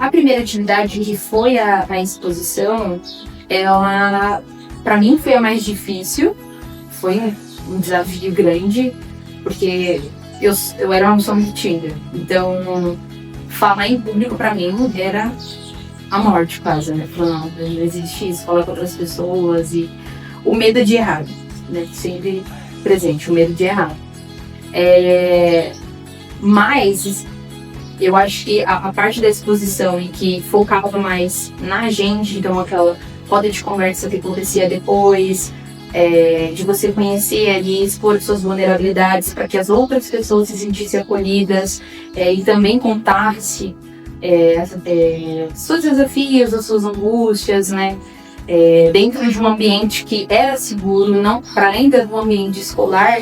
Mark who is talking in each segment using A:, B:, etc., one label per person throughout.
A: A primeira atividade, que foi a exposição, ela, para mim, foi a mais difícil. Foi um desafio grande, porque eu era uma pessoa muito tímida. Então, falar em público, para mim, era a morte quase, né? Não existe isso, falar com outras pessoas e o medo de errar, né? Sempre presente, o medo de errar. Mas eu acho que a parte da exposição em que focava mais na gente, então aquela roda de conversa que acontecia depois, de você conhecer ali, expor suas vulnerabilidades para que as outras pessoas se sentissem acolhidas, e também contar-se seus desafios, as suas angústias, né? Dentro de um ambiente que era seguro, não para ainda do ambiente escolar,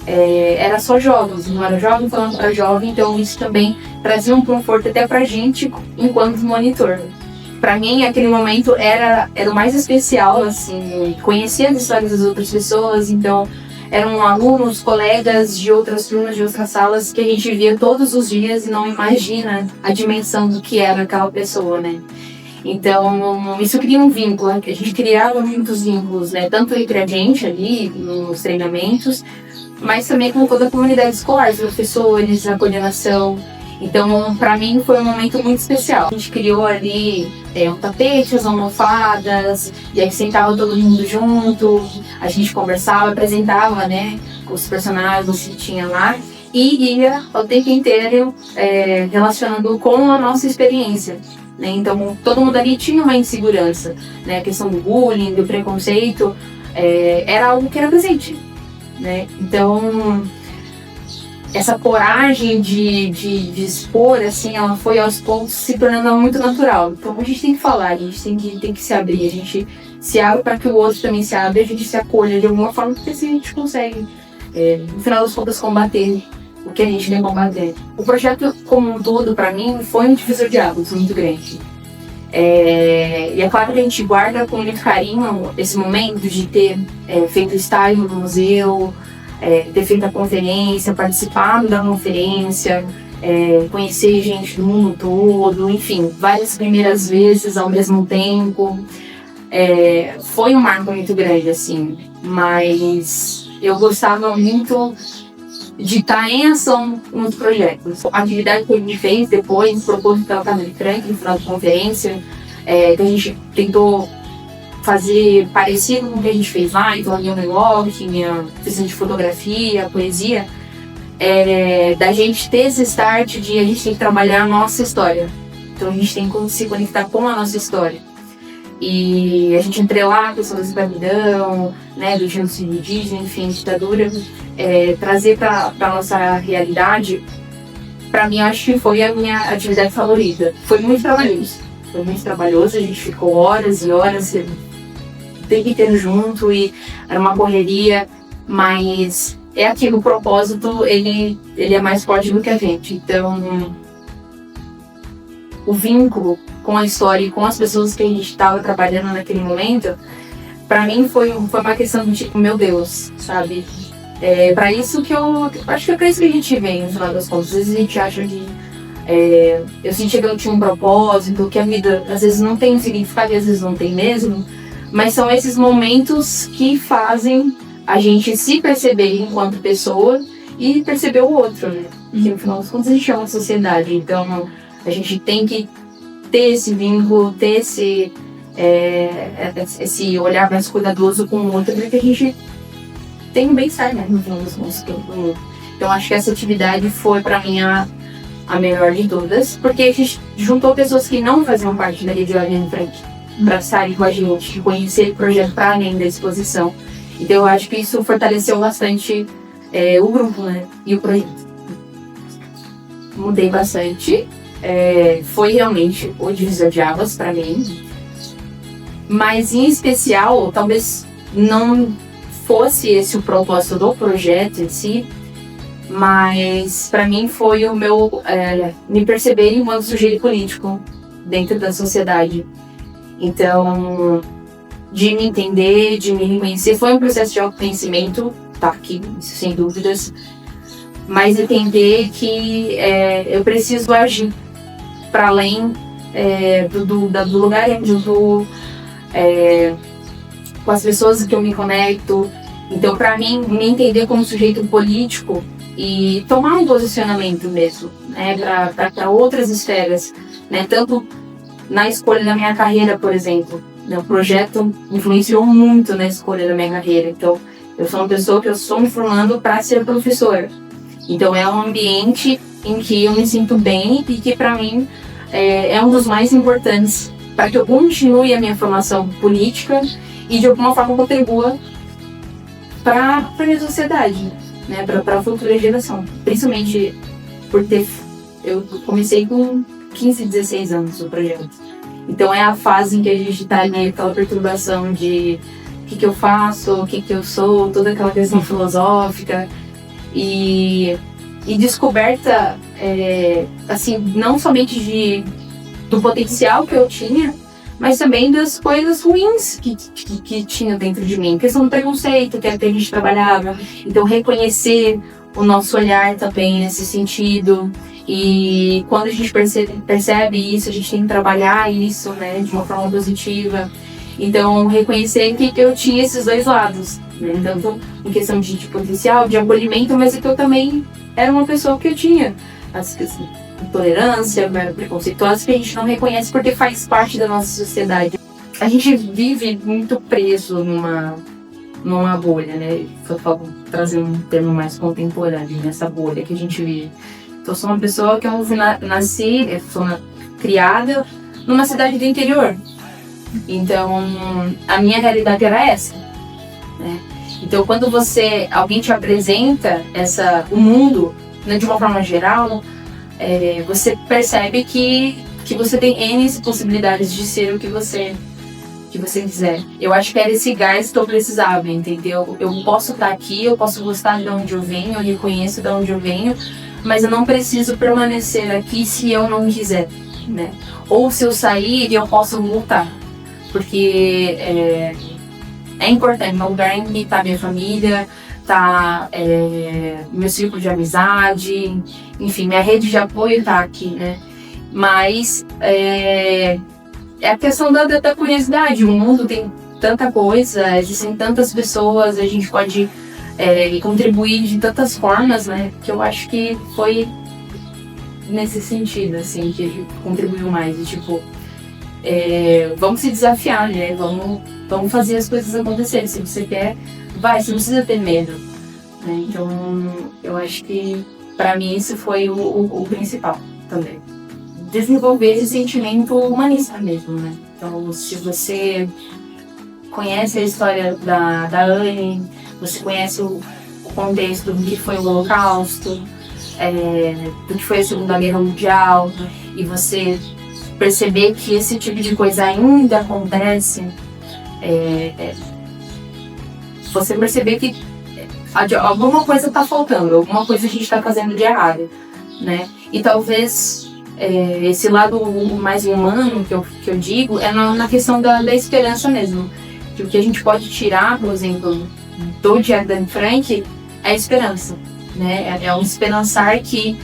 A: era só jovens, não era jovem falando para jovem, então isso também trazia um conforto até pra gente enquanto monitor. Para mim, aquele momento era o mais especial, assim, conhecer as histórias das outras pessoas, então eram alunos, colegas de outras turmas, de outras salas que a gente via todos os dias e não imagina a dimensão do que era aquela pessoa, né? Então, isso cria um vínculo, a gente criava muitos vínculos, né? Tanto entre a gente ali, nos treinamentos, mas também com toda a comunidade escolar, os professores, a coordenação. Então, para mim, foi um momento muito especial. A gente criou ali um tapete, as almofadas, e aí sentava todo mundo junto, a gente conversava, apresentava, né, os personagens que tinha lá, e ia o tempo inteiro relacionando com a nossa experiência. Né? Então, todo mundo ali tinha uma insegurança, né? A questão do bullying, do preconceito, era algo que era presente. Né? Então, essa coragem de expor, assim, ela foi aos poucos se tornando muito natural. Então a gente tem que falar, a gente tem que se abrir, a gente se abre para que o outro também se abra, a gente se acolha de alguma forma, porque assim a gente consegue, no final das contas, combater o que a gente quer combater. O projeto como um todo, para mim, foi um divisor de águas muito grande. E é claro que a gente guarda com muito carinho esse momento de ter feito estágio no museu, ter feito a conferência, participado da conferência, conhecer gente do mundo todo, enfim, várias primeiras vezes ao mesmo tempo. Foi um marco muito grande, assim, mas eu gostava muito de estar em ação nos projetos. A atividade que a gente fez depois, proposto pela Camille Frank, no final da conferência, que a gente tentou fazer parecido com o que a gente fez lá, então a New York, minha oficina de fotografia, poesia, da gente ter esse start de a gente tem que trabalhar a nossa história. Então a gente tem que se conectar com a nossa história. E a gente entrelar a questão da escravidão, né, do genocídio indígena, enfim, ditadura, trazer para a nossa realidade, para mim acho que foi a minha atividade favorita. Foi muito trabalhoso, a gente ficou horas e horas o tempo inteiro junto e era uma correria, mas é aquilo, o propósito, ele é mais forte do que a gente. Então, o vínculo com a história e com as pessoas que a gente estava trabalhando naquele momento, para mim foi uma questão de tipo, meu Deus, sabe? Para isso que eu acho que é para isso que a gente vem, no final das contas. Às vezes a gente acha que eu sentia que eu tinha um propósito, que a vida às vezes não tem um significado e às vezes não tem mesmo, mas são esses momentos que fazem a gente se perceber enquanto pessoa e perceber o outro, né? Porque no final das contas a gente é uma sociedade, então a gente tem que ter esse vínculo, ter esse olhar mais cuidadoso com o outro, para que a gente tenha um bem-estar, né, no final das contas. Então acho que essa atividade foi para mim a melhor de todas, porque a gente juntou pessoas que não faziam parte da rede Camille Frank para estarem com a gente, conhecer o projeto para além da exposição. Então eu acho que isso fortaleceu bastante o grupo, né, e o projeto. Mudei bastante, foi realmente o divisor de águas para mim, mas em especial, talvez não fosse esse o propósito do projeto em si, mas para mim foi o meu me perceber enquanto sujeito político dentro da sociedade. Então, de me entender, de me reconhecer, foi um processo de autoconhecimento, tá aqui, sem dúvidas, mas entender que eu preciso agir para além do lugar onde eu tô, com as pessoas que eu me conecto. Então, para mim, me entender como sujeito político e tomar um posicionamento mesmo, né, para outras esferas, né, tanto na escolha da minha carreira, por exemplo. O projeto influenciou muito na escolha da minha carreira. Então, eu sou uma pessoa que eu estou me formando para ser professora. Então, é um ambiente em que eu me sinto bem e que, para mim, é um dos mais importantes para que eu continue a minha formação política e, de alguma forma, contribua para a minha sociedade, né, para a futura geração. Principalmente por eu comecei com 15, 16 anos o projeto. Então é a fase em que a gente está ali, aquela perturbação de o que eu faço, o que eu sou, toda aquela questão filosófica e descoberta, assim, não somente do potencial que eu tinha, mas também das coisas ruins que tinha dentro de mim. Questão do preconceito que até a gente trabalhava. Então, reconhecer o nosso olhar também nesse sentido. E quando a gente percebe isso, a gente tem que trabalhar isso, né, de uma forma positiva. Então, reconhecer que eu tinha esses dois lados, né? Tanto em questão de potencial, de acolhimento, mas que eu também era uma pessoa que eu tinha intolerância, preconceituosa, que a gente não reconhece porque faz parte da nossa sociedade. A gente vive muito preso numa bolha, né? Vou trazer um termo mais contemporâneo, nessa bolha que a gente vive. Então, eu sou uma pessoa que eu nasci, sou criada numa cidade do interior. Então, a minha realidade era essa, né? Então, quando alguém te apresenta o mundo, né, de uma forma geral, você percebe que você tem N possibilidades de ser o que você quiser. Eu acho que era esse gás que eu precisava, entendeu? Eu posso estar aqui, eu posso gostar de onde eu venho, eu reconheço de onde eu venho, mas eu não preciso permanecer aqui se eu não quiser, né? Ou se eu sair, eu posso voltar. Porque é importante, meu lugar em que está minha família, tá meu círculo de amizade, enfim, minha rede de apoio tá aqui, né? Mas é a questão da curiosidade. O mundo tem tanta coisa, existem tantas pessoas, a gente pode contribuir de tantas formas, né? Que eu acho que foi nesse sentido, assim, que a gente contribuiu mais. E, tipo, vamos se desafiar, né? Vamos fazer as coisas acontecerem. Se você quer, você não precisa ter medo, né? Então, eu acho que pra mim isso foi o principal também. Desenvolver esse sentimento humanista mesmo, né? Então, se você conhece a história da Anne, você conhece o contexto do que foi o Holocausto, do que foi a Segunda Guerra Mundial, e você perceber que esse tipo de coisa ainda acontece, você perceber que alguma coisa está faltando, alguma coisa a gente está fazendo de errado, né? E talvez esse lado mais humano que eu digo é na questão da esperança mesmo. Que o que a gente pode tirar, por exemplo, do Diário da Anne Frank é a esperança, né? É um esperançar que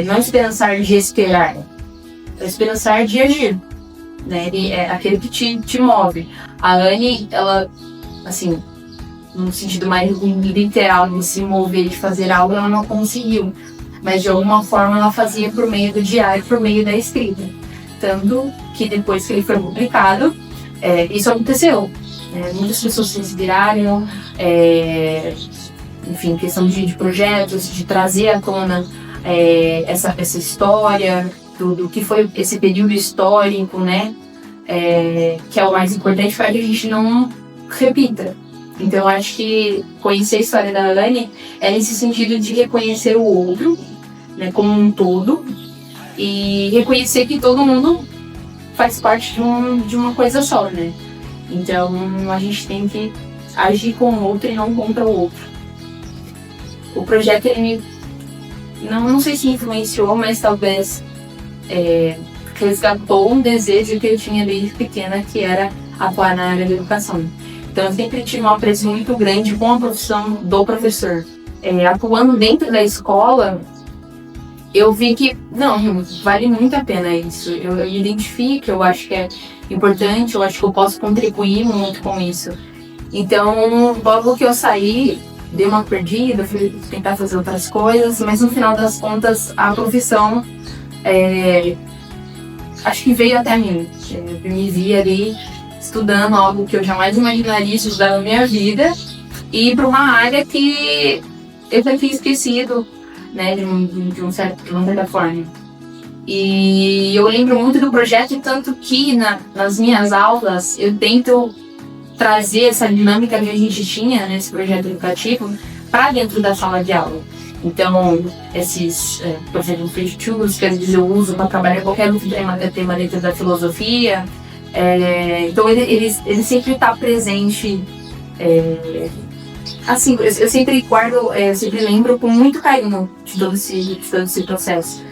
A: não é esperançar de esperar, é esperançar de agir, né? Ele é aquele que te move. A Anne, ela, assim, no sentido mais literal de se mover, de fazer algo, ela não conseguiu. Mas de alguma forma ela fazia por meio do diário, por meio da escrita. Tanto que depois que ele foi publicado, isso aconteceu. Muitas pessoas se inspiraram, enfim, questão de projetos, de trazer à tona essa história, do que foi esse período histórico, né? Que é o mais importante para que a gente não repita. Então, eu acho que conhecer a história da Anne é nesse sentido de reconhecer o outro, né, como um todo, e reconhecer que todo mundo faz parte de uma coisa só, né? Então, a gente tem que agir com o outro e não contra o outro. O projeto, ele não sei se influenciou, mas talvez resgatou um desejo que eu tinha desde pequena, que era atuar na área da educação. Então, eu sempre tive um apreço muito grande com a profissão do professor. Atuando dentro da escola, eu vi que, não, vale muito a pena isso. Eu me identifico, eu acho que é importante, eu acho que eu posso contribuir muito com isso. Então, logo que eu saí, dei uma perdida, fui tentar fazer outras coisas, mas no final das contas, a profissão, acho que veio até mim. Eu me vi ali estudando algo que eu jamais imaginaria estudar na minha vida e para uma área que eu já tinha esquecido, né, de uma certa forma. E eu lembro muito do projeto, tanto que nas minhas aulas eu tento trazer essa dinâmica que a gente tinha nesse projeto educativo para dentro da sala de aula. Então, esses, por exemplo, free tools que às vezes eu uso para trabalhar qualquer outro tema dentro da filosofia. Então, ele sempre está presente. Assim, eu sempre guardo, eu sempre lembro com muito carinho de todo esse processo.